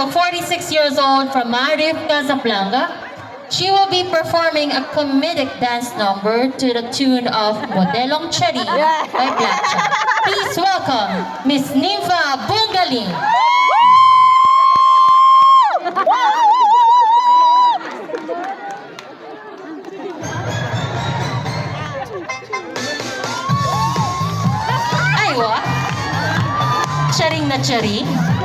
a 46 years old from Marif, Casablanca. She will be performing a comedic dance number to the tune of Modelong Cherry by Blackjack. Please welcome Miss Nympha Bungaling. Ay, what? Charing na charing?